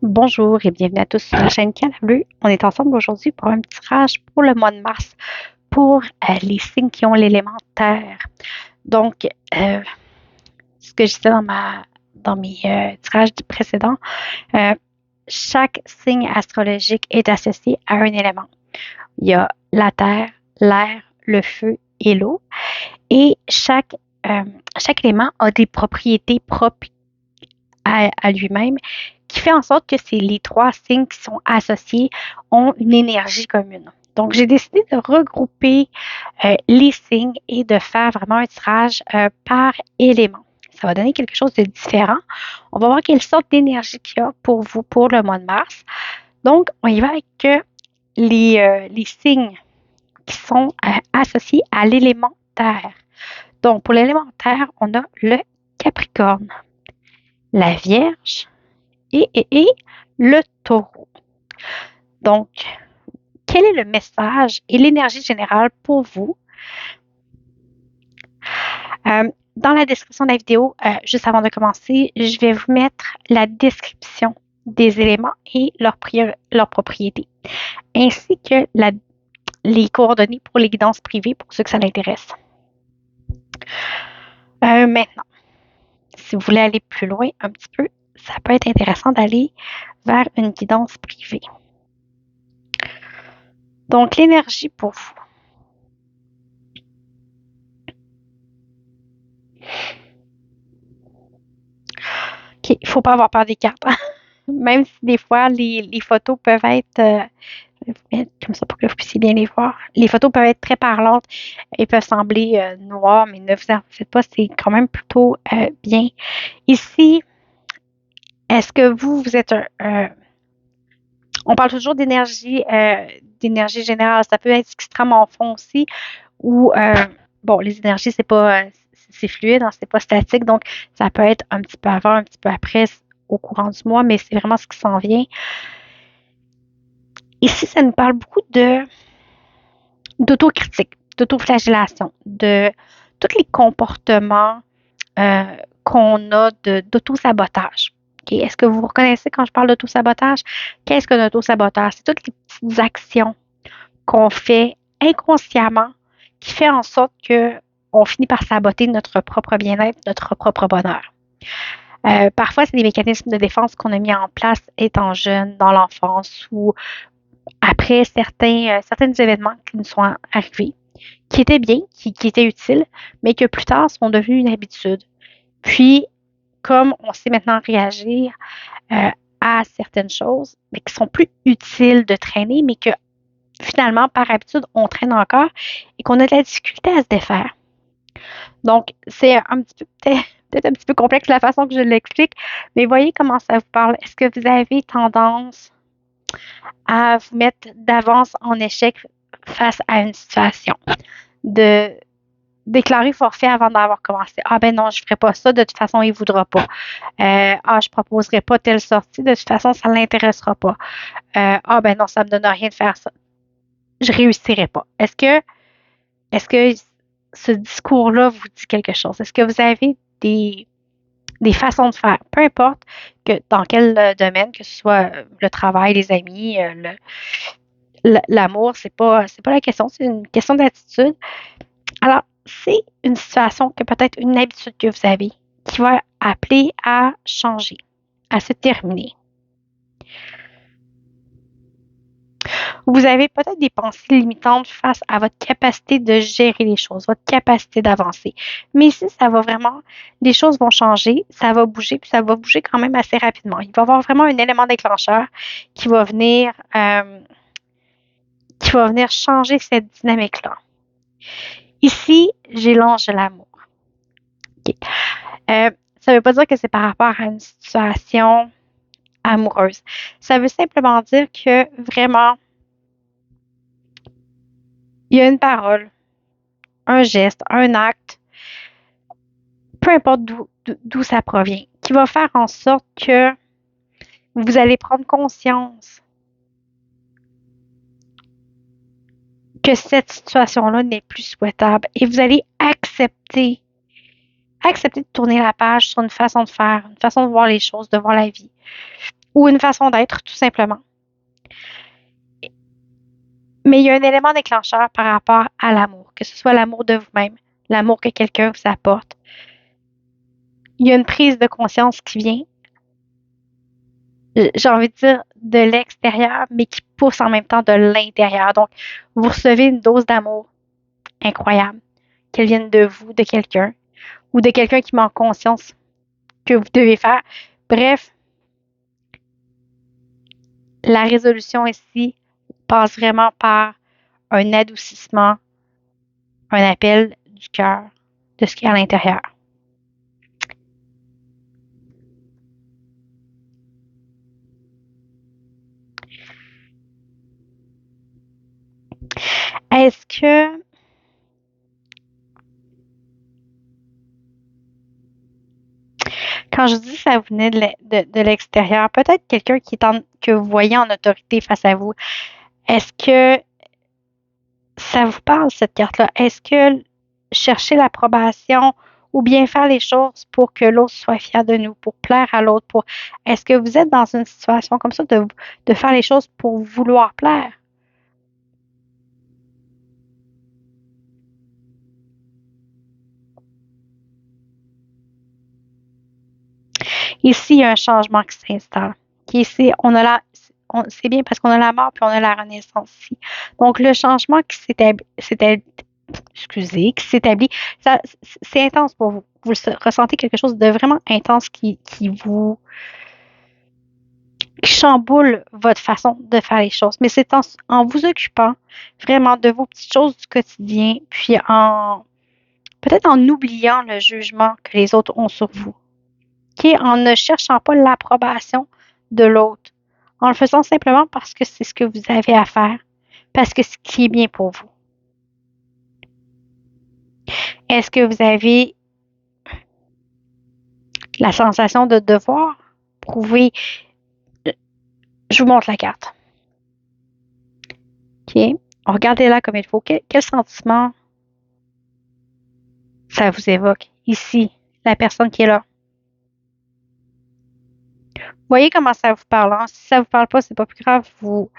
Bonjour et bienvenue à tous sur la chaîne Canal Bleu. On est ensemble aujourd'hui pour un petit tirage pour le mois de mars pour les signes qui ont l'élément terre. Donc, ce que je disais dans mes tirages précédents, euh, chaque signe astrologique est associé à un élément. Il y a la terre, l'air, le feu et l'eau. Et chaque élément a des propriétés propres à lui-même, qui fait en sorte que les trois signes qui sont associés ont une énergie commune. Donc, j'ai décidé de regrouper les signes et de faire vraiment un tirage par élément. Ça va donner quelque chose de différent. On va voir quelle sorte d'énergie qu'il y a pour vous pour le mois de mars. Donc, on y va avec les signes qui sont associés à l'élément terre. Donc, pour l'élément terre, on a le Capricorne, la Vierge et le Taureau. Donc, quel est le message et l'énergie générale pour vous? Dans la description de la vidéo, juste avant de commencer, je vais vous mettre la description des éléments et leurs propriétés, ainsi que les coordonnées pour les guidances privées pour ceux que ça l'intéresse. Maintenant, si vous voulez aller plus loin un petit peu, ça peut être intéressant d'aller vers une guidance privée. Donc, l'énergie pour vous. OK, il ne faut pas avoir peur des cartes. Même si des fois, les photos peuvent être, comme ça pour que vous puissiez bien les voir, les photos peuvent être très parlantes et peuvent sembler noires, mais ne vous en faites pas, c'est quand même plutôt bien. Ici, est-ce que vous êtes on parle toujours d'énergie générale, ça peut être extrêmement foncé ou, bon, les énergies, c'est fluide, hein, c'est pas statique, donc ça peut être un petit peu avant, un petit peu après au courant du mois, mais c'est vraiment ce qui s'en vient. Ici, ça nous parle beaucoup d'autocritique, d'autoflagellation, de tous les comportements qu'on a d'auto-sabotage. Okay? Est-ce que vous reconnaissez quand je parle d'auto-sabotage? Qu'est-ce que l'auto-sabotage? C'est toutes les petites actions qu'on fait inconsciemment qui fait en sorte qu'on finit par saboter notre propre bien-être, notre propre bonheur. Parfois, c'est des mécanismes de défense qu'on a mis en place étant jeune, dans l'enfance ou après certains événements qui nous sont arrivés, qui étaient bien, qui étaient utiles, mais que plus tard sont devenus une habitude. Puis, comme on sait maintenant réagir à certaines choses, mais qui sont plus utiles de traîner, mais que finalement, par habitude, on traîne encore et qu'on a de la difficulté à se défaire. Donc, c'est un petit peu, peut-être un petit peu complexe la façon que je l'explique, mais voyez comment ça vous parle. Est-ce que vous avez tendance à vous mettre d'avance en échec face à une situation? De déclarer forfait avant d'avoir commencé. Ah ben non, je ne ferai pas ça, de toute façon, il ne voudra pas. Je ne proposerai pas telle sortie, de toute façon, ça ne l'intéressera pas. Ah ben non, ça ne me donne rien de faire ça. Je ne réussirai pas. Est-ce que ce discours-là vous dit quelque chose? Est-ce que vous avez des façons de faire, peu importe dans quel domaine, que ce soit le travail, les amis, l'amour, c'est pas la question, c'est une question d'attitude. Alors, c'est une situation que peut-être une habitude que vous avez qui va appeler à changer, à se terminer. Vous avez peut-être des pensées limitantes face à votre capacité de gérer les choses, votre capacité d'avancer. Mais ici, ça va vraiment, les choses vont changer, ça va bouger, puis ça va bouger quand même assez rapidement. Il va y avoir vraiment un élément déclencheur qui va venir changer cette dynamique-là. Ici, j'ai l'ange de l'amour. Okay. Ça ne veut pas dire que c'est par rapport à une situation amoureuse. Ça veut simplement dire que vraiment, il y a une parole, un geste, un acte, peu importe d'où ça provient, qui va faire en sorte que vous allez prendre conscience que cette situation-là n'est plus souhaitable et vous allez accepter accepter de tourner la page sur une façon de faire, une façon de voir les choses, de voir la vie, ou une façon d'être, tout simplement. Mais il y a un élément déclencheur par rapport à l'amour, que ce soit l'amour de vous-même, l'amour que quelqu'un vous apporte. Il y a une prise de conscience qui vient, j'ai envie de dire, de l'extérieur, mais qui pousse en même temps de l'intérieur. Donc, vous recevez une dose d'amour incroyable, qu'elle vienne de vous, de quelqu'un, ou de quelqu'un qui met en conscience que vous devez faire. Bref, la résolution ici passe vraiment par un adoucissement, un appel du cœur, de ce qui est à l'intérieur. Est-ce que quand je dis ça venait de l'extérieur, peut-être quelqu'un que vous voyez en autorité face à vous, est-ce que ça vous parle, cette carte-là? Est-ce que chercher l'approbation ou bien faire les choses pour que l'autre soit fier de nous, pour plaire à l'autre, est-ce que vous êtes dans une situation comme ça de faire les choses pour vouloir plaire? Ici, il y a un changement qui s'installe. Ici, c'est bien parce qu'on a la mort puis on a la renaissance ici. Donc, le changement qui s'établit, ça, c'est intense pour vous. Vous ressentez quelque chose de vraiment intense qui chamboule votre façon de faire les choses. Mais c'est en vous occupant vraiment de vos petites choses du quotidien, puis peut-être en oubliant le jugement que les autres ont sur vous, en ne cherchant pas l'approbation de l'autre, en le faisant simplement parce que c'est ce que vous avez à faire, parce que c'est ce qui est bien pour vous. Est-ce que vous avez la sensation de devoir prouver? Je vous montre la carte. OK? Regardez-la comme il faut. Quel sentiment ça vous évoque? Ici, la personne qui est là. Voyez comment ça vous parle. Hein? Si ça vous parle pas, c'est pas plus grave. Vous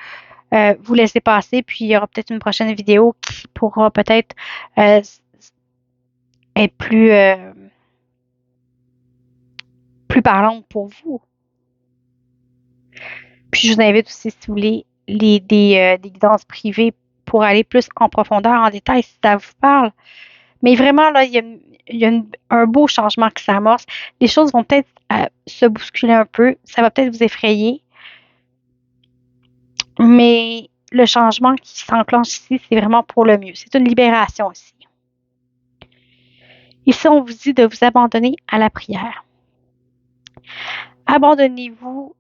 laissez passer, puis il y aura peut-être une prochaine vidéo qui pourra peut-être être plus parlante pour vous. Puis je vous invite aussi, si vous voulez, des guidances privées pour aller plus en profondeur, en détail, si ça vous parle. Mais vraiment, là, il y a un beau changement qui s'amorce. Les choses vont peut-être se bousculer un peu. Ça va peut-être vous effrayer. Mais le changement qui s'enclenche ici, c'est vraiment pour le mieux. C'est une libération ici. Ici, on vous dit de vous abandonner à la prière. Abandonnez-vous.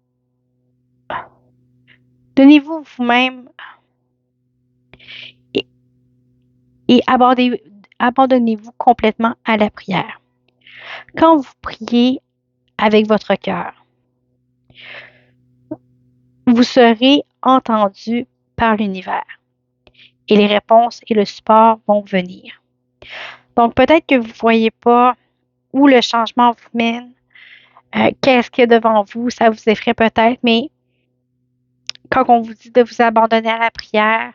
Donnez-vous vous-même et abandonnez-vous complètement à la prière. Quand vous priez avec votre cœur, vous serez entendu par l'univers et les réponses et le support vont venir. Donc, peut-être que vous ne voyez pas où le changement vous mène, qu'est-ce qu'il y a devant vous, ça vous effraie peut-être, mais quand on vous dit de vous abandonner à la prière,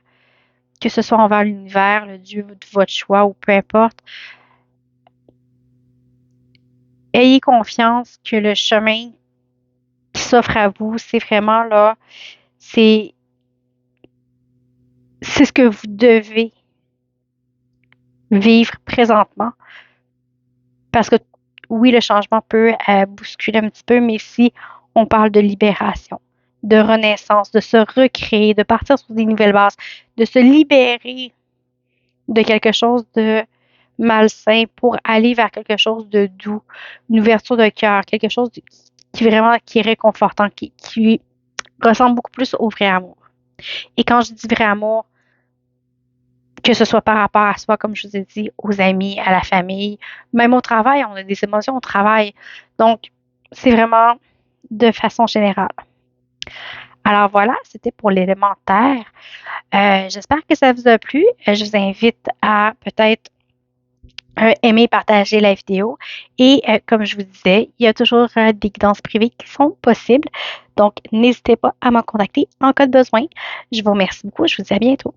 que ce soit envers l'univers, le Dieu de votre choix ou peu importe, ayez confiance que le chemin qui s'offre à vous, c'est vraiment là, c'est ce que vous devez vivre présentement. Parce que oui, le changement peut bousculer un petit peu, mais si on parle de libération, de renaissance, de se recréer, de partir sur des nouvelles bases, de se libérer de quelque chose de malsain pour aller vers quelque chose de doux, une ouverture de cœur, quelque chose qui est réconfortant, qui ressemble beaucoup plus au vrai amour. Et quand je dis vrai amour, que ce soit par rapport à soi, comme je vous ai dit, aux amis, à la famille, même au travail, on a des émotions au travail. Donc, c'est vraiment de façon générale. Alors voilà, c'était pour l'élémentaire. J'espère que ça vous a plu. Je vous invite à peut-être aimer partager la vidéo. Et comme je vous disais, il y a toujours des guidances privées qui sont possibles. Donc, n'hésitez pas à m'en contacter en cas de besoin. Je vous remercie beaucoup. Je vous dis à bientôt.